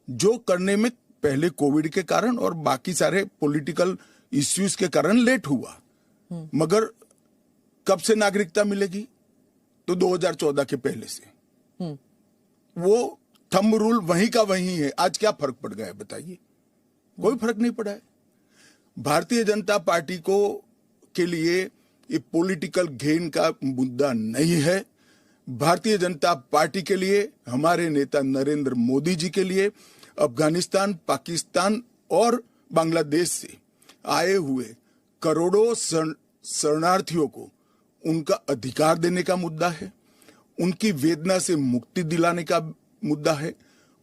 जो करने में पहले कोविड के कारण और बाकी सारे पॉलिटिकल इश्यूज के कारण लेट हुआ। मगर कब से नागरिकता मिलेगी? तो 2014 के पहले से। वो थंब रूल वहीं का वहीं है। आज क्या फर्क पड़ गया है बताइए? कोई फर्क नहीं पड़ा है। भारतीय जनता पार्टी को के लिए ये पॉलिटिकल गेन का मुद्दा नहीं है। भारतीय जनता पार्टी के लिए, हमारे नेता नरेंद्र मोदी जी के लिए अफगानिस्तान, पाकिस्तान और बांग्लादेश से आए हुए करोड़ों शरणार्थियों को उनका अधिकार देने का मुद्दा है, उनकी वेदना से मुक्ति दिलाने का मुद्दा है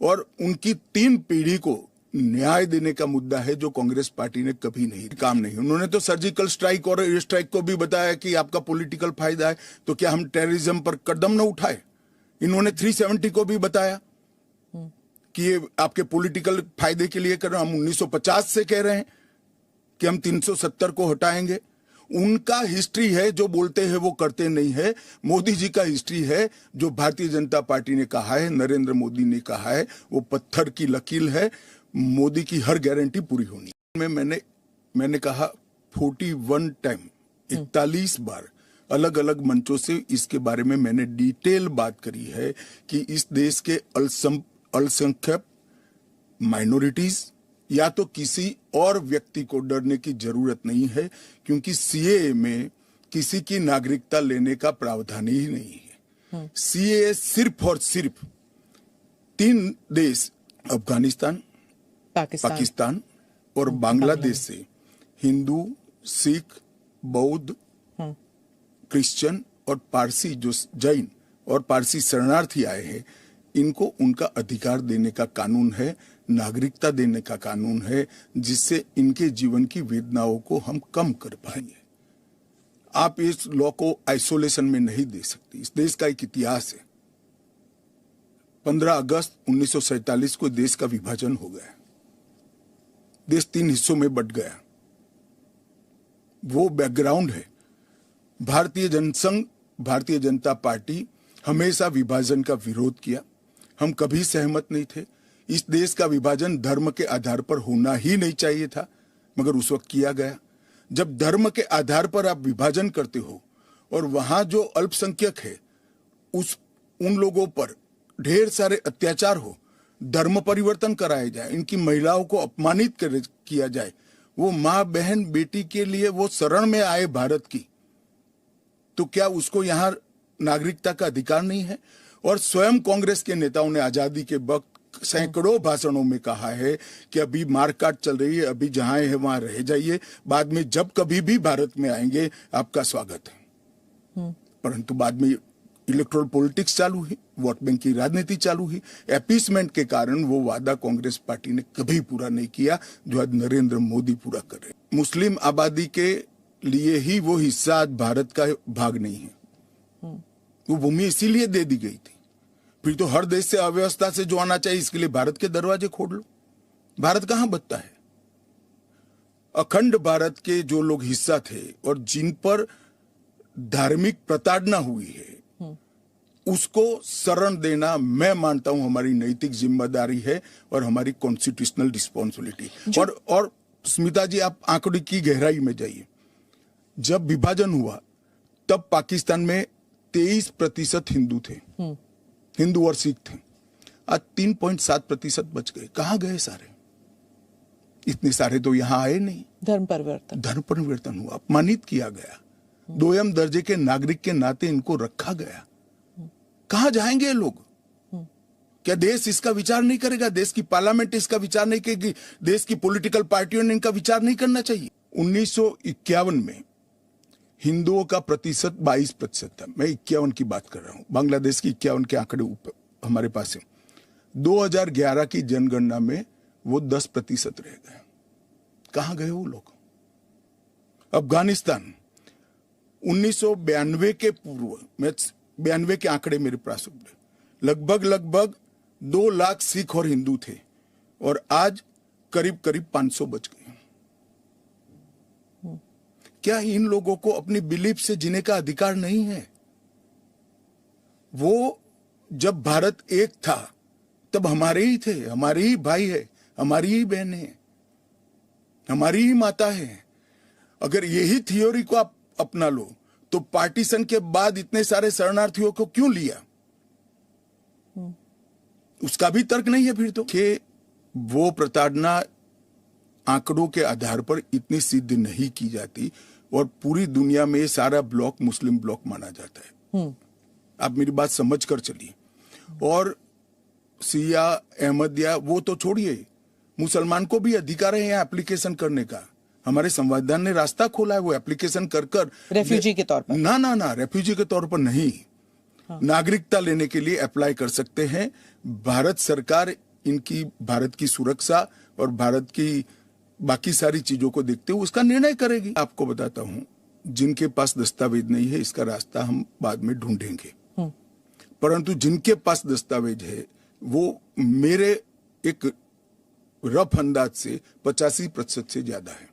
और उनकी 3 पीढ़ी को न्याय देने का मुद्दा है, जो कांग्रेस पार्टी ने कभी नहीं काम नहीं। उन्होंने तो सर्जिकल स्ट्राइक और एयर स्ट्राइक को भी बताया कि आपका पॉलिटिकल फायदा है, तो क्या हम टेररिज्म पर कदम न उठाए? इन्होंने 370 को भी बताया कि ये आपके पॉलिटिकल फायदे के लिए कर रहे हैं। हम 1950 से कह रहे हैं कि हम 370 को हटाएंगे। उनका हिस्ट्री है, जो बोलते हैं वो करते नहीं है। मोदी जी का हिस्ट्री है, जो भारतीय जनता पार्टी ने कहा है, नरेंद्र मोदी ने कहा है, वो पत्थर की लकीर है। मोदी की हर गारंटी पूरी होनी। मैंने कहा 41 टाइम 41 बार अलग अलग मंचों से इसके बारे में मैंने डिटेल बात करी है कि इस देश के अल्पसंख्यक माइनॉरिटीज या तो किसी और व्यक्ति को डरने की जरूरत नहीं है, क्योंकि सीएए में किसी की नागरिकता लेने का प्रावधान ही नहीं है। सीएए सिर्फ और सिर्फ 3 देश अफगानिस्तान, पाकिस्तान और बांग्लादेश से हिंदू, सिख, बौद्ध, क्रिश्चियन और पारसी, जो जैन और पारसी शरणार्थी आए हैं, इनको उनका अधिकार देने का कानून है, नागरिकता देने का कानून है, जिससे इनके जीवन की वेदनाओं को हम कम कर पाएंगे। आप इस लॉ को आइसोलेशन में नहीं दे सकती। इस देश का एक इतिहास है। 15 अगस्त 1947 को देश का विभाजन हो गया। देश 3 हिस्सों में बंट गया। वो बैकग्राउंड है। भारतीय जनसंघ, भारतीय जनता पार्टी हमेशा विभाजन का विरोध किया। हम कभी सहमत नहीं थे। इस देश का विभाजन धर्म के आधार पर होना ही नहीं चाहिए था, मगर उस वक्त किया गया। जब धर्म के आधार पर आप विभाजन करते हो और वहां जो अल्पसंख्यक है उन लोगों पर ढेर सारे अत्याचार हो, धर्म परिवर्तन कराया जाए, इनकी महिलाओं को अपमानित किया जाए, वो माँ बहन बेटी के लिए वो शरण में आए भारत की, तो क्या उसको यहाँ नागरिकता का अधिकार नहीं है? और स्वयं कांग्रेस के नेताओं ने आजादी के वक्त सैकड़ों भाषणों में कहा है कि अभी मारकाट चल रही है, अभी जहां है वहां रह जाइए, बाद में जब कभी भी भारत में आएंगे आपका स्वागत है। परंतु बाद में इलेक्टोरल पॉलिटिक्स चालू हुई, वोट बैंक की राजनीति चालू हुई। एपीसमेंट के कारण वो वादा कांग्रेस पार्टी ने कभी पूरा नहीं किया, जो आज नरेंद्र मोदी पूरा कर रहे। मुस्लिम आबादी के लिए ही वो हिस्सा आज भारत का भाग नहीं है। वो भूमि इसीलिए दे दी गई थी। फिर तो हर देश से अव्यवस्था से जो आना चाहिए, इसके लिए भारत के दरवाजे खोल लो। भारत कहां बचता है? अखंड भारत के जो लोग हिस्सा थे और जिन पर धार्मिक प्रताड़ना हुई है, उसको शरण देना मैं मानता हूं हमारी नैतिक जिम्मेदारी है और हमारी कॉन्स्टिट्यूशनल रिस्पॉन्सिबिलिटी। और स्मिता जी, आप आंकड़े की गहराई में जाइए। जब विभाजन हुआ तब पाकिस्तान में 23% हिंदू थे, हिंदू और सिख थे। आज 3.7% बच गए। कहां गए सारे? इतने सारे तो यहां आए नहीं। धर्म परिवर्तन हुआ, अपमानित किया गया, 2म दर्जे के नागरिक के नाते इनको रखा गया। कहां जाएंगे लोग? क्या देश इसका विचार नहीं करेगा? देश की पार्लियामेंट इसका विचार नहीं करेगी? देश की पॉलिटिकल पार्टियों ने इनका विचार नहीं करना चाहिए? 1951 में हिंदुओं का प्रतिशत 22% था। मैं 51 की बात कर रहा हूं। बांग्लादेश की 51 के आंकड़े ऊपर हमारे पास है। 2011 की जनगणना में वो 10% रह गए। कहां गए वो लोग? अफगानिस्तान 1992 के पूर्व में, 92 के आंकड़े मेरे पास लगभग 2 लाख सिख और हिंदू थे और आज करीब 500 बच गए। क्या इन लोगों को अपनी बिलीफ से जीने का अधिकार नहीं है? वो जब भारत एक था तब हमारे ही थे, हमारे ही भाई है, हमारी ही बहनें हैं, हमारी ही माता है। अगर यही थियोरी को आप अपना लो तो पार्टीशन के बाद इतने सारे शरणार्थियों को क्यों लिया? उसका भी तर्क नहीं है फिर तो कि वो प्रताड़ना आंकड़ों के आधार पर इतनी सिद्ध नहीं की जाती और पूरी दुनिया में ये सारा ब्लॉक मुस्लिम ब्लॉक माना जाता है। आप मेरी बात समझ कर चलिए। और सिया, अहमदिया वो तो छोड़िए, मुसलमान को भी अधिकार है यहाँ एप्लीकेशन करने का। हमारे संविधान ने रास्ता खोला है, वो एप्लीकेशन कर रेफ्यूजी के तौर पर। ना रेफ्यूजी के तौर पर नहीं, नागरिकता लेने के लिए अप्लाई कर सकते हैं। भारत सरकार इनकी भारत की सुरक्षा और भारत की बाकी सारी चीजों को देखते हुए उसका निर्णय करेगी। आपको बताता हूं, जिनके पास दस्तावेज नहीं है इसका रास्ता हम बाद में ढूंढेंगे, परंतु जिनके पास दस्तावेज है वो मेरे एक रफ अंदाज से 85% से ज्यादा है।